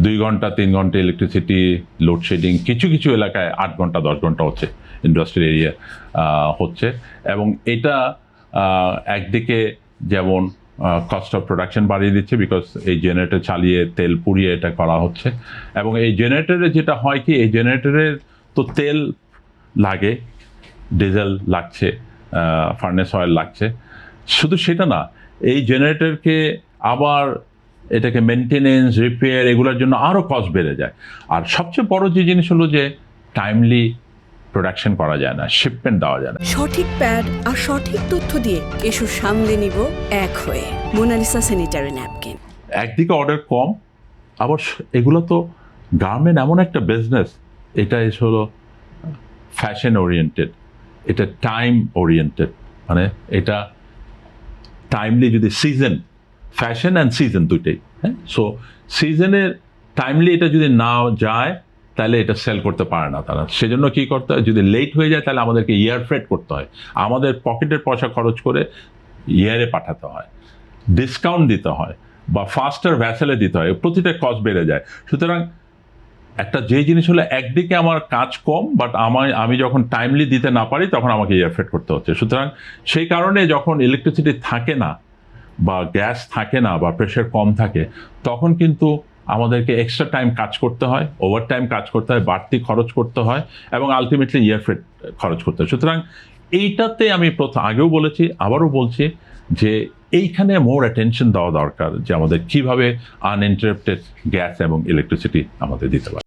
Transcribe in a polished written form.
2 ঘন্টা 3 ঘন্টা electricity load shedding, কিছু কিছু এলাকায় 8 ঘন্টা 10 ঘন্টা হচ্ছে, ইন্ডাস্ট্রিয়াল এরিয়া হচ্ছে। এবং এটা একদিকে যেমন কস্ট অফ প্রোডাকশন বাড়িয়ে দিচ্ছে, বিকজ এই জেনারেটর চালিয়ে তেল পুড়িয়ে এটা করা হচ্ছে। এবং এই জেনারেটরে যেটা হয় কি, এই জেনারেটরের তো তেল লাগে, ডিজেল লাগছে, ফার্নেস অয়েল লাগছে। শুধু সেটা না, এই জেনারেটরকে আবার এটাকে মেনটেনেন্স, রিপেয়ার, এগুলোর জন্য আরও কস্ট বেড়ে যায়। আর সবচেয়ে বড় যে জিনিস হলো যে টাইমলি প্রোডাকশন করা যায় না, শিপমেন্ট দেওয়া যায় না। সঠিক প্যাড আর সঠিক তথ্য দিয়ে এসব সামলে নিব এক হয়ে। Monalisa sanitary napkin. একদিকে অর্ডার কম, আবার এগুলো তো গার্মেন্ট এমন একটা বিজনেস, এটা হলো ফ্যাশন ওরিয়েন্টেড, এটা টাইম ওরিয়েন্টেড। মানে এটা টাইমলি, যদি সিজন, ফ্যাশন অ্যান্ড সিজন দুইটাই, হ্যাঁ। সো সিজনের টাইমলি এটা যদি না যায় তাহলে এটা সেল করতে পারে না তারা। সেজন্য কী করতে হয়, যদি লেট হয়ে যায় তাহলে আমাদেরকে ইয়ার ফ্রেট করতে হয়, আমাদের পকেটের পয়সা খরচ করে ইয়ারে পাঠাতে হয়, ডিসকাউন্ট দিতে হয়, বা ফাস্টার ভ্যাসেলে দিতে হয়, প্রতিটা কস্ট বেড়ে যায়। সুতরাং একটা যে জিনিস হলো একদিকে আমার কাজ কম, বাট আমি যখন টাইমলি দিতে না পারি তখন আমাকে ইয়ারফেট করতে হচ্ছে। সুতরাং সেই কারণে যখন ইলেকট্রিসিটি থাকে না, বা গ্যাস থাকে না, বা প্রেশার কম থাকে, তখন কিন্তু আমাদেরকে এক্সট্রা টাইম কাজ করতে হয়, ওভার টাইম কাজ করতে হয়, বাড়তি খরচ করতে হয়, এবং আলটিমেটলি ইয়ারফেট খরচ করতে হয়। সুতরাং এইটাতে আমি আগেও বলেছি, আবারও বলছি যে এইখানে মোর অ্যাটেনশন দেওয়া দরকার, যে আমাদের কিভাবে আনইন্টারাপ্টেড গ্যাস এবং ইলেকট্রিসিটি আমাদের দিতে পারে।